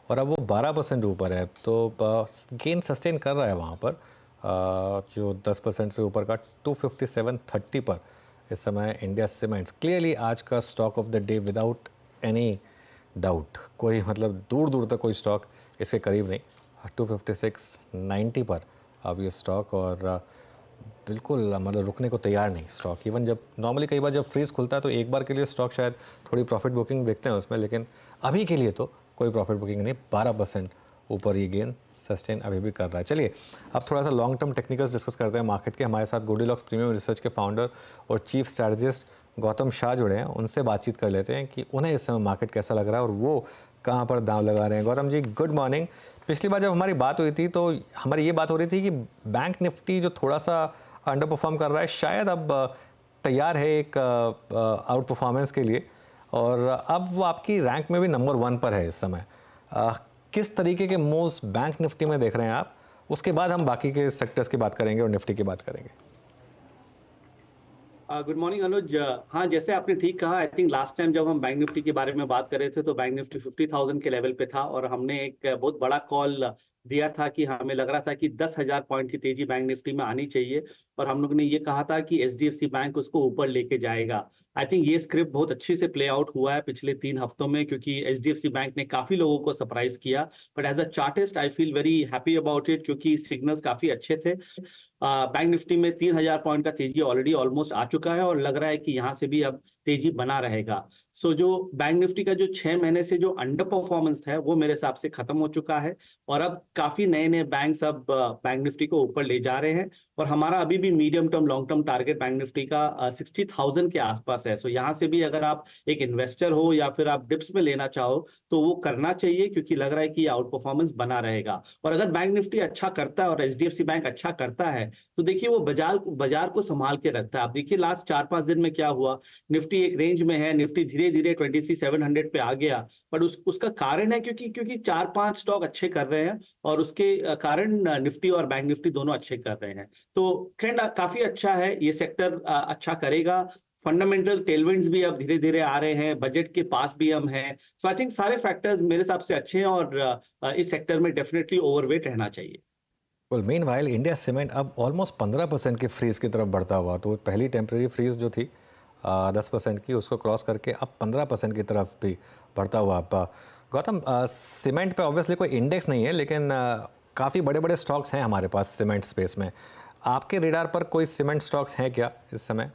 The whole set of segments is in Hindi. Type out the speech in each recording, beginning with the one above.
और अब वो 12% ऊपर है, तो गेन सस्टेन कर रहा है वहाँ पर। जो 10% से ऊपर का 257.30 पर इस समय इंडिया सीमेंट्स क्लियरली आज का stock of the day without any doubt. कोई मतलब दूर दूर तक कोई स्टॉक इसके करीब नहीं। 256.90 पर अब ये स्टॉक, और बिल्कुल मतलब रुकने को तैयार नहीं स्टॉक। इवन जब नॉर्मली कई बार जब फ्रीज खुलता है तो एक बार के लिए स्टॉक शायद थोड़ी प्रॉफिट बुकिंग देखते हैं उसमें, लेकिन अभी के लिए तो कोई प्रॉफिट बुकिंग नहीं। 12% ऊपर ये गेन सस्टेन अभी भी कर रहा है। चलिए अब थोड़ा सा लॉन्ग टर्म टेक्निकल्स डिस्कस करते हैं मार्केट के। हमारे साथ गोल्डीलॉक्स प्रीमियम रिसर्च के फाउंडर और चीफ स्ट्रैटेजिस्ट गौतम शाह जुड़े हैं, उनसे बातचीत कर लेते हैं कि उन्हें इस समय मार्केट कैसा लग रहा है और वो कहाँ पर दांव लगा रहे हैं। Gautam ji good morning. पिछली बार जब हमारी बात हुई थी तो हमारी ये बात हो रही थी कि बैंक निफ्टी जो थोड़ा सा अंडर परफॉर्म कर रहा है शायद अब तैयार है एक आउट परफॉर्मेंस के लिए, और अब वो आपकी रैंक में भी नंबर 1 पर है इस समय। किस तरीके के मूव्स बैंक निफ्टी में देख रहे हैं आप? उसके बाद हम बाकी के सेक्टर्स की बात करेंगे और निफ्टी की बात करेंगे। गुड मॉर्निंग अनुज। हाँ, जैसे आपने ठीक कहा, आई थिंक लास्ट टाइम जब हम बैंक निफ्टी के बारे में बात कर रहे थे तो बैंक निफ्टी 50,000 के लेवल पे था और हमने एक बहुत बड़ा कॉल दिया था कि हमें लग रहा था कि 10,000 पॉइंट की तेजी बैंक निफ्टी में आनी चाहिए और हम लोग ने ये कहा था कि एचडीएफसी बैंक उसको ऊपर लेके जाएगा। आई थिंक ये स्क्रिप्ट बहुत अच्छी से प्ले आउट हुआ है पिछले 3 हफ्तों में, क्योंकि एचडीएफसी बैंक ने काफी लोगों को सरप्राइज किया। But as a chartist I feel very happy about it, क्योंकि सिग्नल्स काफी अच्छे थे। बैंक निफ्टी में 3,000 पॉइंट का तेजी ऑलरेडी ऑलमोस्ट आ चुका है और लग रहा है कि यहाँ से भी अब तेजी बना रहेगा। सो जो बैंक निफ्टी का जो 6 महीने से जो अंडर परफॉर्मेंस है वो मेरे हिसाब से खत्म हो चुका है और अब काफी नए नए बैंक्स अब बैंक निफ्टी को ऊपर ले जा रहे हैं और हमारा अभी भी medium term long term target bank Nifty का 60,000 के आसपास है। सो यहाँ से भी अगर आप एक इन्वेस्टर हो या फिर आप डिप्स में लेना चाहो तो वो करना चाहिए, क्योंकि लग रहा है कि आउट परफॉर्मेंस बना रहेगा। और अगर बैंक निफ्टी अच्छा करता है और एचडीएफसी बैंक अच्छा करता है तो देखिए वो बाजार को संभाल के रखता है। आप देखिए लास्ट 4-5 दिन में क्या हुआ, निफ्टी एक रेंज में है, निफ्टी धीरे धीरे 23,700 पे आ गया। पर उसका कारण है क्योंकि 4-5 स्टॉक अच्छे कर रहे हैं और उसके कारण निफ्टी और बैंक निफ्टी दोनों अच्छे कर रहे हैं। तो ट्रेंड काफी अच्छा है, ये सेक्टर अच्छा करेगा। फंडामेंटल टेलविंड्स भी अब धीरे धीरे आ रहे हैं, बजट के पास भी हम हैं। सो आई थिंक सारे फैक्टर्स मेरे हिसाब से अच्छे हैं और इस सेक्टर में डेफिनेटली ओवरवेट रहना चाहिए। वेल मीनवाइल इंडिया सीमेंट अब ऑलमोस्ट 15% के फ्रीज की तरफ बढ़ता हुआ, तो पहली टेम्प्रेरी फ्रीज जो थी 10% की, उसको क्रॉस करके अब 15% की तरफ भी बढ़ता हुआ। गौतम, सीमेंट पे ऑब्वियसली कोई इंडेक्स नहीं है, लेकिन काफ़ी बड़े बड़े स्टॉक्स हैं हमारे पास सीमेंट स्पेस में। आपके रेडार पर कोई सीमेंट स्टॉक्स हैं क्या इस समय?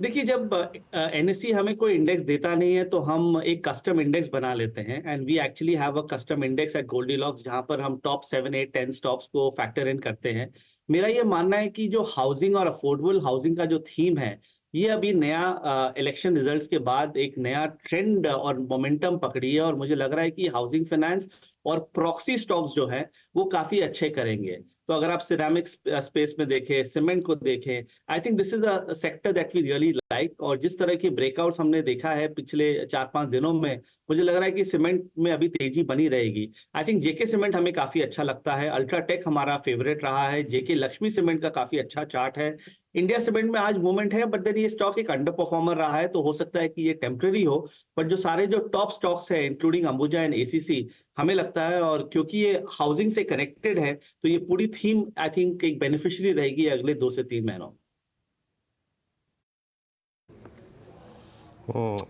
देखिए, जब एनएससी हमें कोई इंडेक्स देता नहीं है तो हम एक कस्टम इंडेक्स बना लेते हैं and we actually have a custom index at Goldilocks, जहां पर हम टॉप 7, 8, 10 स्टॉक्स को फैक्टर इन करते हैं। मेरा ये मानना है कि जो हाउसिंग और अफोर्डेबल हाउसिंग का जो थीम है, ये अभी नया इलेक्शन रिजल्ट्स के बाद एक नया ट्रेंड और मोमेंटम पकड़ी है और मुझे लग रहा है कि हाउसिंग फाइनेंस और प्रॉक्सी स्टॉक्स जो हैं वो काफी अच्छे करेंगे। तो अगर आप सिरेमिक स्पेस में देखें, सीमेंट को देखें, I think this is a sector that we really like. और जिस तरह के ब्रेकआउट्स हमने देखा है पिछले 4-5 दिनों में, मुझे लग रहा है कि सीमेंट में अभी तेजी बनी रहेगी। आई थिंक जेके सीमेंट हमें काफी अच्छा लगता है, अल्ट्राटेक हमारा फेवरेट रहा है, जेके लक्ष्मी सीमेंट का काफी अच्छा चार्ट है। इंडिया सीमेंट में आज मूवमेंट है, बट देन ये स्टॉक एक अंडर परफॉर्मर रहा है, तो हो सकता है कि ये टेम्पररी हो। बट जो सारे जो टॉप स्टॉक्स है इंक्लूडिंग अंबुजा एंड एसीसी, हमें लगता है, और क्योंकि ये हाउसिंग से कनेक्टेड है तो ये पूरी थीम आई थिंक एक बेनिफिशियरी रहेगी अगले 2 से 3 महीनों।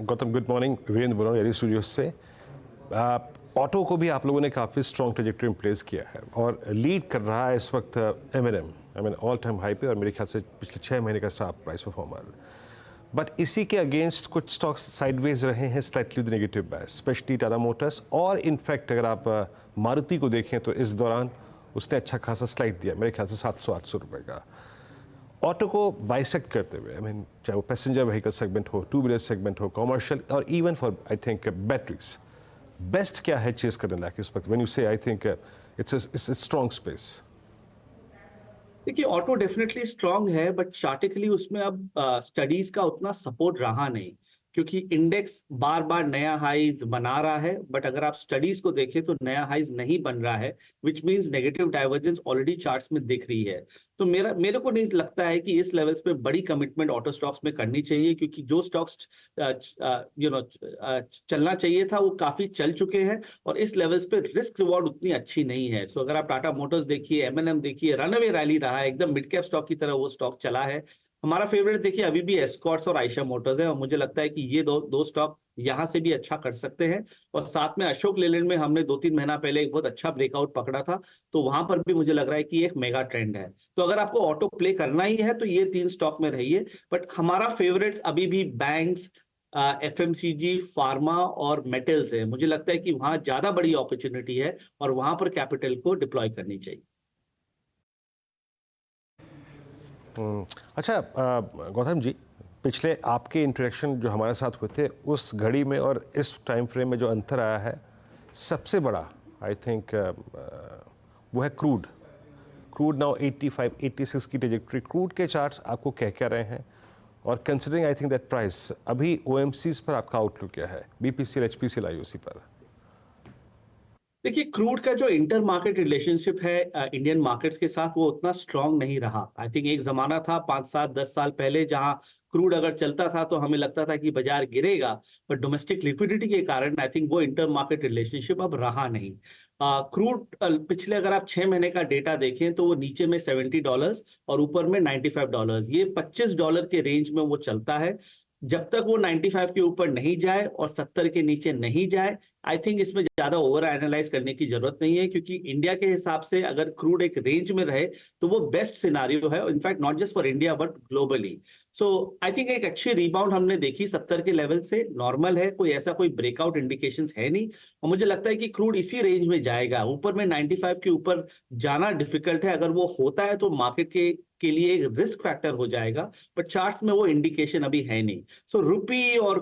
गौतम गुड मॉर्निंग, वीरेंद्र बोल रहा हूँ एरी स्टूडियोज से। ऑटो को भी आप लोगों ने काफ़ी स्ट्रॉन्ग ट्रेजेक्टरी में प्लेस किया है और लीड कर रहा है इस वक्त M N M, I mean all time high पे, और मेरे ख्याल से पिछले 6 महीने का स्टॉक प्राइस परफॉर्मर। बट इसी के अगेंस्ट कुछ स्टॉक्स साइडवेज रहे हैं, slightly negative buy, specially Tata Motors, और इनफैक्ट अगर आप मारुति को देखें तो इस दौरान उसने अच्छा खासा स्लाइड दिया, मेरे ख्याल से 700-800 रुपये का। ऑटो को बाइसेक्ट करते हुए, आई मीन चाहे वो पैसेंजर व्हीकल सेगमेंट हो, टू व्हीलर सेगमेंट हो, कॉमर्शियल, और even for I think batteries, best क्या है चेज करने लायक इस वक्त? व्हेन यू से I think it's a strong space. देखिए, ऑटो डेफिनेटली स्ट्रांग है, बट चार्टिकली उसमें अब स्टडीज का उतना सपोर्ट रहा नहीं। क्योंकि इंडेक्स बार बार नया हाइज बना रहा है, बट अगर आप स्टडीज को देखें तो नया हाइज नहीं बन रहा है, which means negative divergence already charts में दिख रही है। तो मेरे को नहीं लगता है कि इस लेवल्स पे बड़ी कमिटमेंट ऑटो स्टॉक्स में करनी चाहिए, क्योंकि जो स्टॉक्स चलना चाहिए था वो काफी चल चुके हैं और इस लेवल्स पे रिस्क रिवॉर्ड उतनी अच्छी नहीं है। सो अगर आप टाटा मोटर्स देखिए, एमएनएम देखिए, रनअवे रैली रहा है, एकदम मिड कैप स्टॉक की तरह वो स्टॉक चला है। हमारा फेवरेट देखिए अभी भी एस्कॉर्ट्स और आयशा मोटर्स है, और मुझे लगता है कि ये दो स्टॉक यहां से भी अच्छा कर सकते हैं। और साथ में अशोक लेलैंड में हमने 2-3 महीना पहले एक बहुत अच्छा ब्रेकआउट पकड़ा था, तो वहां पर भी मुझे लग रहा है कि एक मेगा ट्रेंड है। तो अगर आपको ऑटो प्ले करना ही है तो ये 3 स्टॉक में रहिए, बट हमारा फेवरेट्स अभी भी बैंक्स, एफएमसीजी, फार्मा और मेटल्स है। मुझे लगता है कि वहां ज्यादा बड़ी अपॉर्चुनिटी है और वहां पर कैपिटल को डिप्लॉय करनी चाहिए। अच्छा गौतम जी, पिछले आपके इंटरेक्शन जो हमारे साथ हुए थे उस घड़ी में और इस टाइम फ्रेम में जो अंतर आया है सबसे बड़ा, आई थिंक वो है क्रूड नाउ 85-86 की ट्रेजेक्टरी। क्रूड के चार्ट्स आपको कह रहे हैं, और considering I think that price, अभी ओएमसीज पर आपका आउटलुक क्या है, बीपीसीएल, एचपीसीएल, आईओसी पर? देखिए, क्रूड का जो इंटर मार्केट रिलेशनशिप है इंडियन मार्केट्स के साथ, वो उतना स्ट्रांग नहीं रहा। आई थिंक एक जमाना था 5-7-10 साल पहले जहां क्रूड अगर चलता था तो हमें लगता था कि बाजार गिरेगा, पर डोमेस्टिक लिक्विडिटी के कारण आई थिंक वो इंटर मार्केट रिलेशनशिप अब रहा नहीं। क्रूड पिछले अगर आप 6 महीने का डेटा देखें तो वो नीचे में $70 और ऊपर में $95, ये $25 के रेंज में वो चलता है। जब तक वो 95 के ऊपर नहीं जाए और 70 के नीचे नहीं जाए, आई थिंक इसमें ज्यादा ओवर एनालाइज करने की जरूरत नहीं है, क्योंकि इंडिया के हिसाब से अगर क्रूड एक रेंज में रहे तो वो बेस्ट सिनारियो है, in fact not just for India but globally. So I think एक अच्छी रिबाउंड हमने देखी 70 के लेवल से, नॉर्मल है, कोई ऐसा कोई ब्रेकआउट इंडिकेशंस है नहीं, और मुझे लगता है कि क्रूड इसी रेंज में जाएगा। ऊपर में 95 के ऊपर जाना डिफिकल्ट है, अगर वो होता है तो मार्केट के लिए एक रिस्क फैक्टर हो जाएगा, बट चार्ट्स में वो इंडिकेशन अभी है नहीं। सो रुपी और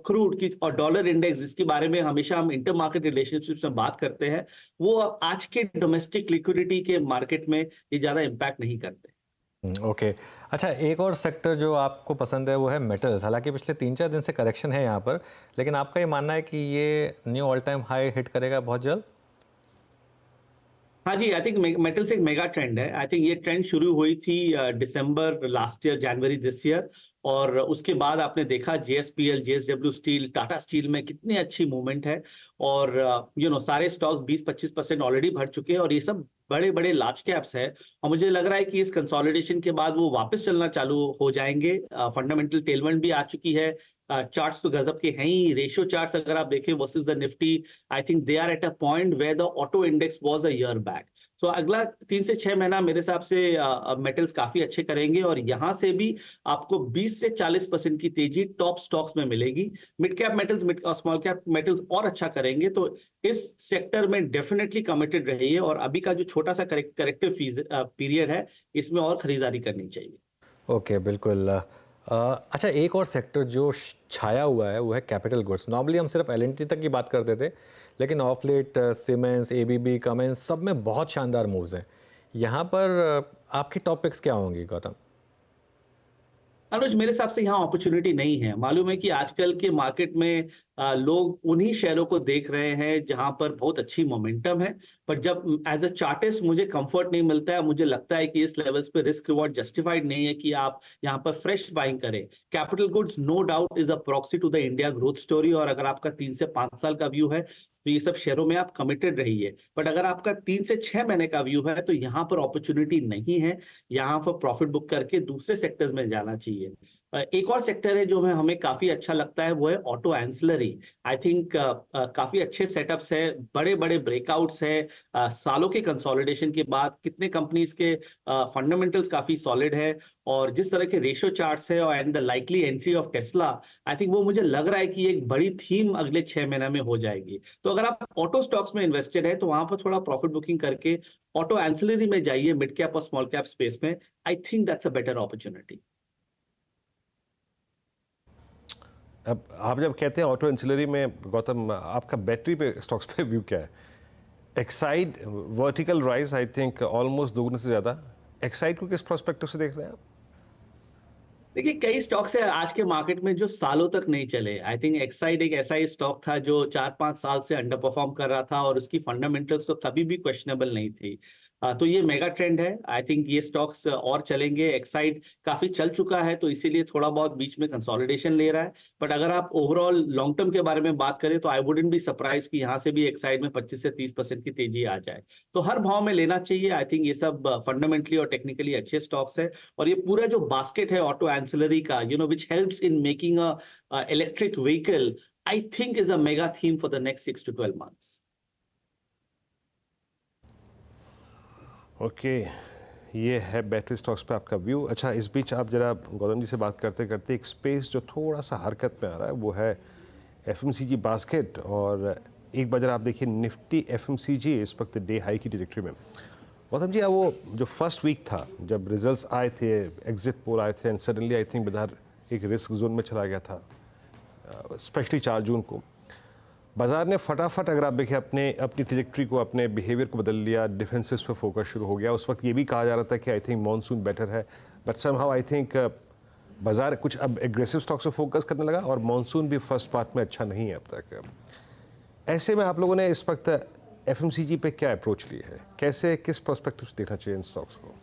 क्रूड की और डॉलर इंडेक्स, जिसके बारे में हमेशा हम इंटर मार्केट रिलेशनशिप में बात करते हैं, वो आज के डोमेस्टिक लिक्विडिटी के मार्केट में ये ज्यादा इंपैक्ट नहीं करते। ओके अच्छा, एक और सेक्टर जो आपको पसंद है वो है मेटल्स। हालांकि पिछले 3-4 दिन से करेक्शन है यहाँ पर, लेकिन आपका ये मानना है कि ये new all time high hit करेगा बहुत जल्द? हाँ जी, आई थिंक मेटल्स एक मेगा ट्रेंड है। आई थिंक ये ट्रेंड शुरू हुई थी December last year, January this year, और उसके बाद आपने देखा JSPL, JSW steel, Tata steel में कितनी अच्छी मूवमेंट है, और सारे स्टॉक्स 20-25% ऑलरेडी भर चुके हैं, और ये सब बड़े बड़े लार्ज कैप्स है, और मुझे लग रहा है कि इस कंसोलिडेशन के बाद वो वापस चलना चालू हो जाएंगे। फंडामेंटल टेलमेंट भी आ चुकी है, चार्ट्स तो गजब के हैं ही। रेशियो चार्ट्स अगर आप देखें versus the Nifty, I think they are at a point where the auto index was a year back. So अगला 3 से 6 महीना मेरे हिसाब से मेटल्स काफी अच्छे करेंगे, और यहां से भी आपको 20 से 40% की तेजी टॉप स्टॉक्स में मिलेगी। मिड कैप मेटल्स, मिड और स्मॉल कैप मेटल्स और अच्छा करेंगे, तो इस सेक्टर में डेफिनेटली कमिटेड रहिए, और अभी का जो छोटा सा करेक्टिव पीरियड है, इसमें और खरीदारी करनी चाहिए। ओके बिल्कुल। अच्छा, एक और सेक्टर जो छाया हुआ है वो है कैपिटल गुड्स। नॉर्मली हम सिर्फ एल&टी तक की बात करते थे, लेकिन of late Siemens, ABB, Cummins सब में बहुत शानदार मूव्स हैं। यहाँ पर आपकी टॉपिक्स क्या होंगी गौतम? अनुज, मेरे हिसाब से यहाँ अपॉर्चुनिटी नहीं है। मालूम है कि आजकल के मार्केट में लोग उन्हीं शेयरों को देख रहे हैं जहां पर बहुत अच्छी मोमेंटम है, पर जब एज अ चार्टिस्ट मुझे कंफर्ट नहीं मिलता है, मुझे लगता है कि इस लेवल्स पे रिस्क रिवॉर्ड जस्टिफाइड नहीं है कि आप यहाँ पर फ्रेश बाइंग करें। Capital goods no doubt is a proxy to the India growth story, और अगर आपका 3 से 5 साल का व्यू है तो ये सब शेयरों में आप कमिटेड रहिए, बट अगर आपका 3 से 6 महीने का व्यू है तो यहाँ पर अपॉर्चुनिटी नहीं है, यहाँ पर प्रॉफिट बुक करके दूसरे सेक्टर्स में जाना चाहिए। एक और सेक्टर है जो हमें काफी अच्छा लगता है, वो है ऑटो एंसिलरी। आई थिंक काफी अच्छे सेटअप्स है, बड़े बड़े ब्रेकआउट्स है, सालों के कंसोलिडेशन के बाद कितने कंपनीज के फंडामेंटल्स काफी सॉलिड है, और जिस तरह के रेशियो चार्ट्स है और and the likely entry of Tesla, I think वो मुझे लग रहा है कि एक बड़ी थीम अगले 6 महीने में हो जाएगी। तो अगर आप ऑटो स्टॉक्स में इन्वेस्टेड है तो वहां पर थोड़ा प्रॉफिट बुकिंग करके ऑटो एंसिलरी में जाइए, मिड कैप और स्मॉल कैप स्पेस में। I think that's a better opportunity. अब आप जब कहते हैं ऑटो एंसिलरी में, गौतम आपका बैटरी पे स्टॉक्स पे व्यू क्या है? Exide vertical rise I think almost दोगुने से ज़्यादा, एक्साइड को किस प्रोस्पेक्टिव से देख रहे हैं आप? देखिए कई स्टॉक्स है आज के मार्केट में जो सालों तक नहीं चले। आई थिंक एक्साइड एक ऐसा ही स्टॉक था जो 4-5 साल से अंडर परफॉर्म कर रहा था और उसकी फंडामेंटल्स तो कभी भी क्वेश्चनेबल नहीं थी। तो ये मेगा ट्रेंड है। आई थिंक ये स्टॉक्स और चलेंगे। एक्साइड काफी चल चुका है तो इसीलिए थोड़ा बहुत बीच में कंसोलिडेशन ले रहा है। बट अगर आप ओवरऑल लॉन्ग टर्म के बारे में बात करें तो आई वुडंट बी सरप्राइज कि यहाँ से भी एक्साइड में 25 से 30% की तेजी आ जाए। तो हर भाव में लेना चाहिए। आई थिंक ये सब फंडामेंटली और टेक्निकली अच्छे स्टॉक्स है। और ये पूरा जो बास्केट है ऑटो एंसिलरी का which helps in making a electric vehicle, I think is a mega theme for the next 6 to 12 months. Okay, ये है बैटरी स्टॉक्स पे आपका व्यू। अच्छा, इस बीच आप जरा गौतम जी से बात करते करते एक स्पेस जो थोड़ा सा हरकत में आ रहा है वो है एफएमसीजी बास्केट। और एक बार जरा आप देखिए निफ्टी एफएमसीजी इस वक्त डे हाई की ट्रैजेक्टरी में। गौतम जी, वो जो फर्स्ट वीक था जब रिजल्ट्स आए थे, एग्जिट पोल आए थे एंड सडनली आई थिंक बाजार एक रिस्क जोन में चला गया था, स्पेशली 4 जून को बाजार ने फटाफट, अगर आप देखिए, अपनी ट्रैजेक्टरी को, अपने बिहेवियर को बदल लिया, डिफेंसेस पे फोकस शुरू हो गया। उस वक्त ये भी कहा जा रहा था कि आई थिंक मॉनसून बेटर है, बट समहाउ आई थिंक बाजार कुछ अब एग्रेसिव स्टॉक्स पे फोकस करने लगा और मॉनसून भी फर्स्ट पार्ट में अच्छा नहीं है अब तक। ऐसे में आप लोगों ने इस वक्त एफएमसीजी पे क्या अप्रोच ली है, कैसे, किस पर्सपेक्टिव से देखना चाहिए इन स्टॉक्स को?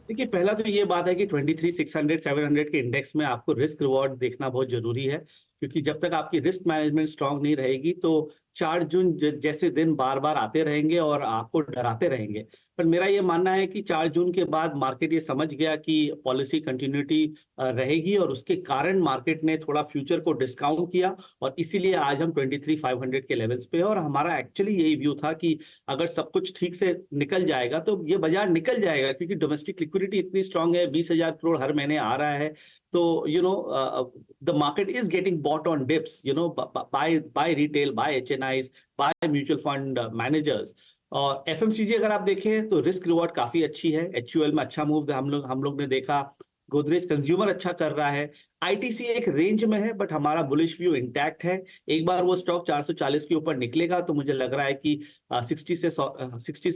देखिए पहला तो ये बात है कि 23,600 700 के इंडेक्स में आपको रिस्क रिवॉर्ड देखना बहुत जरूरी है। क्योंकि जब तक आपकी रिस्क मैनेजमेंट स्ट्रांग नहीं रहेगी तो 4 जून जैसे दिन बार बार आते रहेंगे और आपको डराते रहेंगे। पर मेरा ये मानना है कि 4 जून के बाद मार्केट ये समझ गया कि पॉलिसी कंटिन्यूटी रहेगी और उसके कारण मार्केट ने थोड़ा फ्यूचर को डिस्काउंट किया और इसीलिए आज हम 23,500 के लेवल्स पे हैं। और हमारा एक्चुअली यही व्यू था कि अगर सब कुछ ठीक से निकल जाएगा तो ये बाजार निकल जाएगा, क्योंकि डोमेस्टिक लिक्विडिटी इतनी स्ट्रांग है, 20,000 करोड़ हर महीने आ रहा है। तो the market is getting bought on dips, by retail, by HNIs, by mutual fund managers. और एफएमसीजी अगर आप देखें तो रिस्क रिवॉर्ड काफी अच्छी है। एचयूएल में अच्छा मूव हम लोग ने देखा। गोदरेज कंज्यूमर अच्छा कर रहा है। आईटीसी एक रेंज में है बट हमारा बुलिश व्यू इंटैक्ट है। एक बार वो स्टॉक 440 के ऊपर निकलेगा तो मुझे लग रहा है कि 60 से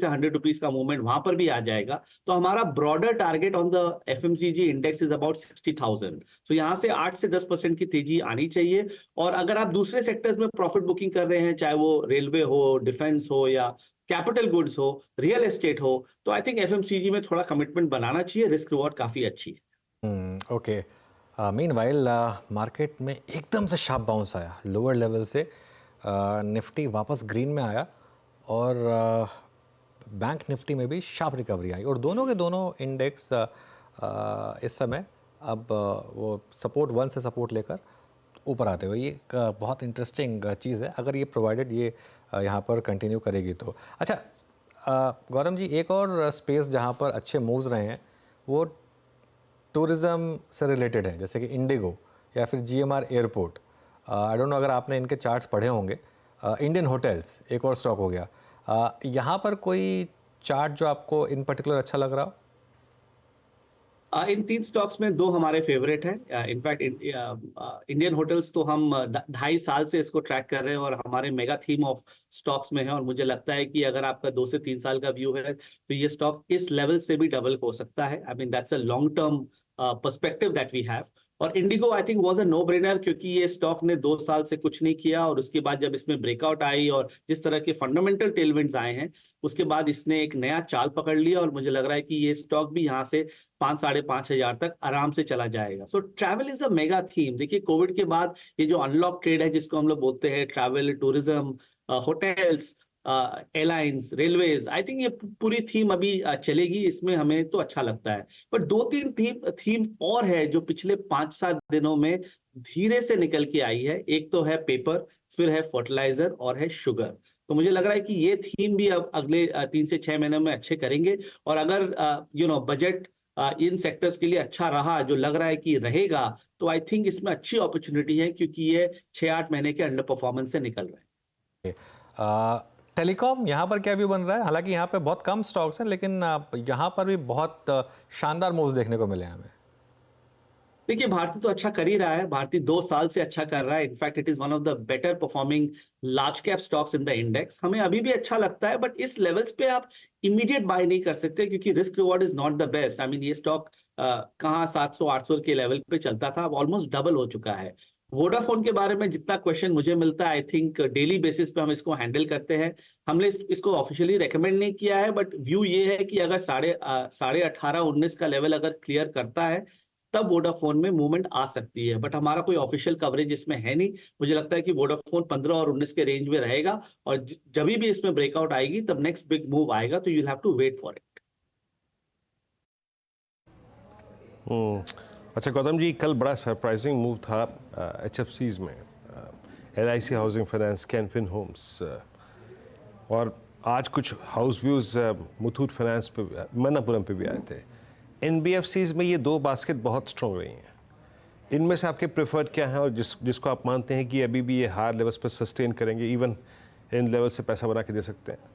100 रुपीस का मूवमेंट वहां पर भी आ जाएगा। तो हमारा broader target on the FMCG index is about 60,000। तो यहाँ से 8 से 10% की तेजी आनी चाहिए। और अगर आप दूसरे सेक्टर्स में प्रॉफिट बुकिंग कर रहे हैं, चाहे वो रेलवे हो, डिफेंस हो या कैपिटल गुड्स हो, रियल एस्टेट हो, तो आई थिंक एफएमसीजी में थोड़ा कमिटमेंट बनाना चाहिए। रिस्क रिवॉर्ड काफी अच्छी है। ओके, मीनवाइल मार्केट में एकदम से शार्प बाउंस आया लोअर लेवल से। निफ्टी वापस ग्रीन में आया और बैंक निफ्टी में भी शार्प रिकवरी आई और दोनों के दोनों इंडेक्स इस समय अब वो सपोर्ट 1 से सपोर्ट लेकर ऊपर आते हुए, ये एक बहुत इंटरेस्टिंग चीज़ है अगर ये प्रोवाइडेड ये यहाँ पर कंटिन्यू करेगी तो। अच्छा गौतम जी, एक और स्पेस जहाँ पर अच्छे मूव्स रहे हैं वो टूरिज़्म से रिलेटेड है, जैसे कि इंडिगो या फिर GMR airport. I don't know अगर आपने इनके चार्ट्स पढ़े होंगे। इंडियन होटल्स एक और स्टॉक हो गया। यहाँ पर कोई चार्ट जो आपको इन पर्टिकुलर अच्छा लग रहा हो? इन 3 स्टॉक्स में 2 हमारे फेवरेट हैं। इनफैक्ट इंडियन होटल्स तो हम 2.5 साल से इसको ट्रैक कर रहे हैं और हमारे मेगा थीम ऑफ स्टॉक्स में है। और मुझे लगता है कि अगर आपका 2 से 3 साल का व्यू है तो ये स्टॉक इस लेवल से भी डबल हो सकता है। I mean that's a long term perspective that we have. और IndiGo I think was a no brainer, क्योंकि ये स्टॉक ने 2 साल से कुछ नहीं किया और उसके बाद जब इसमें ब्रेकआउट आई और जिस तरह के फंडामेंटल टेलविंड्स आए हैं उसके बाद इसने एक नया चाल पकड़ लिया और मुझे लग रहा है कि ये स्टॉक भी यहाँ से 5-5.5 तक आराम से चला जाएगा। So travel is a mega theme. देखिए कोविड के बाद ये जो अनलॉक ट्रेड है जिसको हम लोग बोलते हैं, travel, tourism, hotels, airlines, railways, आई थिंक ये पूरी थीम अभी चलेगी। इसमें हमें तो अच्छा लगता है। पर 2-3 थीम और है जो पिछले 5-7 दिनों में धीरे से निकल के आई है। एक तो है पेपर, फिर है फर्टिलाइजर और है शुगर। तो मुझे लग रहा है कि ये थीम भी अब अगले 3 से 6 महीनों में अच्छे करेंगे। और अगर बजट इन सेक्टर्स के लिए अच्छा रहा, जो लग रहा है कि रहेगा, तो आई थिंक इसमें अच्छी अपॉर्चुनिटी है, क्योंकि ये 6-8 महीने के अंडर परफॉर्मेंस से निकल रहे हैं। टेलीकॉम यहाँ पर क्या व्यू बन रहा है? हालांकि यहाँ पे बहुत कम स्टॉक्स हैं लेकिन यहाँ पर भी बहुत शानदार मूव्स देखने को मिले हैं हमें। देखिए भारती तो अच्छा कर ही रहा है, भारती 2 साल से अच्छा कर रहा है। In fact it is one of the better performing large cap stocks in the index. हमें अभी भी अच्छा लगता है, बट इस लेवल्स पे आप इमीडिएट बाय नहीं कर सकते क्योंकि risk reward is not the best. I mean ये स्टॉक कहाँ 700-800 के लेवल पे चलता था, अब ऑलमोस्ट डबल हो चुका है। वोडाफोन के बारे में जितना क्वेश्चन मुझे मिलता है, आई थिंक डेली बेसिस पे हम इसको हैंडल करते हैं। हमने इसको ऑफिशियली रेकमेंड नहीं किया है, बट व्यू ये है कि अगर 18.5-19 का लेवल अगर क्लियर करता है तब वोडाफोन में मूवमेंट आ सकती है। बट हमारा कोई ऑफिशियल कवरेज इसमें है नहीं। मुझे लगता है कि वोडाफोन 15 और 19 के रेंज में रहेगा, और जब भी इसमें ब्रेकआउट आएगी तब नेक्स्ट बिग मूव आएगा, तो you have to wait for it. अच्छा गौतम जी, कल बड़ा सरप्राइजिंग मूव था HFCs में, LIC housing finance, Canfin Homes, और आज कुछ हाउस व्यूज़ मुथूट फाइनेंस पे, मन्नापुरम पे भी आए थे। NBFCs में ये दो बास्केट बहुत स्ट्रॉन्ग रही हैं। इनमें से आपके प्रेफर्ड क्या हैं, और जिसको आप मानते हैं कि अभी भी ये हायर लेवल्स पर सस्टेन करेंगे, इवन इन लेवल से पैसा बना के दे सकते हैं?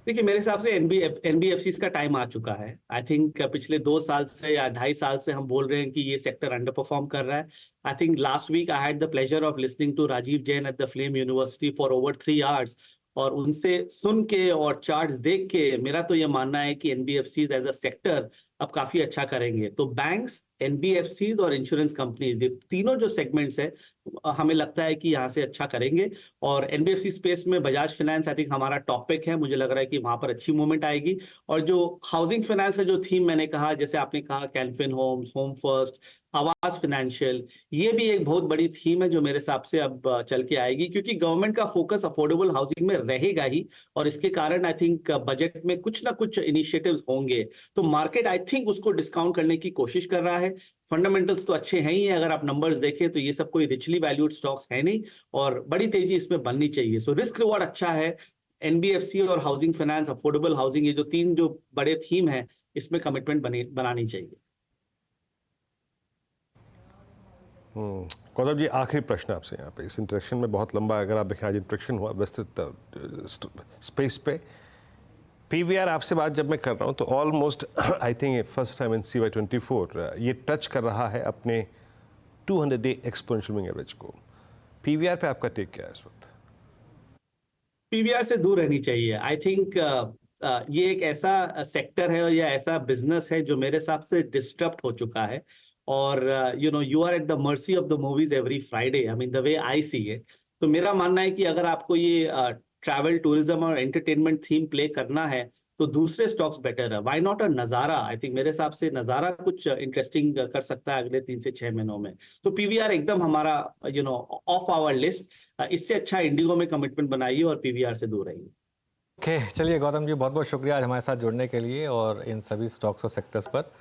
देखिए मेरे हिसाब से एनबीएफसीज का टाइम आ चुका है। आई थिंक पिछले 2 साल से या 2.5 साल से हम बोल रहे हैं कि ये सेक्टर अंडर परफॉर्म कर रहा है। I think last week I had the pleasure of listening to Rajeev Jain at the Flame University for over 3 hours, और उनसे सुन के और चार्ट्स देख के मेरा तो ये मानना है कि एनबीएफसीज एज अ सेक्टर अब काफी अच्छा करेंगे। तो बैंक्स, एनबीएफसीज और इंश्योरेंस कंपनीज, ये तीनों जो सेगमेंट्स है हमें लगता है कि यहाँ से अच्छा करेंगे। और एनबीएफसी स्पेस में बजाज फाइनेंस आई थिंक हमारा टॉपिक है, मुझे लग रहा है कि वहां पर अच्छी मूवमेंट आएगी। और जो हाउसिंग फाइनेंस का जो थीम मैंने कहा, जैसे आपने कहा कैनफिन होम्स, होम फर्स्ट, आवास फाइनेंशियल, ये भी एक बहुत बड़ी थीम है जो मेरे हिसाब से अब चल के आएगी, क्योंकि गवर्नमेंट का फोकस अफोर्डेबल हाउसिंग में रहेगा ही, और इसके कारण आई थिंक बजट में कुछ ना कुछ इनिशिएटिव्स होंगे। तो मार्केट आई थिंक उसको डिस्काउंट करने की कोशिश कर रहा है। फंडामेंटल्स तो अच्छे हैं ही हैं, अगर आप नंबर्स देखें तो ये सब कोई रिचली वैल्यूड स्टॉक्स है नहीं, और बड़ी तेजी इसमें बननी चाहिए। सो रिस्क रिवॉर्ड अच्छा है। एनबीएफसी और हाउसिंग फाइनेंस, अफोर्डेबल हाउसिंग, ये जो तीन जो बड़े थीम है, इसमें कमिटमेंट बनानी चाहिए। गौतम जी, आखिरी प्रश्न आपसे यहाँ पे, इस इंटरेक्शन में बहुत लंबा, अगर आप देखें आज इंटरेक्शन हुआ विस्तृत स्पेस पे। PVR आपसे बात जब मैं कर रहा हूँ तो almost I think first time in CY24 ये टच कर रहा है अपने 200 डे एक्सपोनेंशियल मूविंग एवरेज को। PVR पे आपका टेक क्या है इस वक्त? पीवीआर से दूर रहनी चाहिए। आई थिंक ये एक ऐसा सेक्टर है या ऐसा बिजनेस है जो मेरे हिसाब से डिस्टर्ब हो चुका है, और you are at the mercy of the movies every Friday, I mean the way I see it. तो मेरा मानना है कि अगर आपको ये ट्रैवल, टूरिज्म और एंटरटेनमेंट थीम प्ले करना है तो दूसरे स्टॉक्स बेटर है। Why not a Nazara? I think मेरे हिसाब से नजारा कुछ इंटरेस्टिंग कर सकता है अगले 3 से 6 महीनों में। तो पीवीआर एकदम हमारा ऑफ आवर लिस्ट। इससे अच्छा इंडिगो में कमिटमेंट बनाइए और पीवीआर से दूर रहिए। ओके, चलिए गौतम जी, बहुत बहुत शुक्रिया आज हमारे साथ जुड़ने के लिए और इन सभी स्टॉक्स और सेक्टर्स पर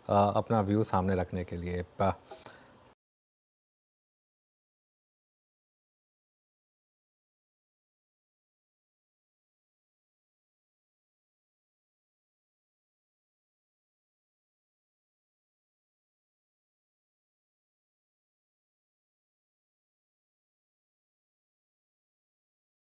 अपना व्यू सामने रखने के लिए।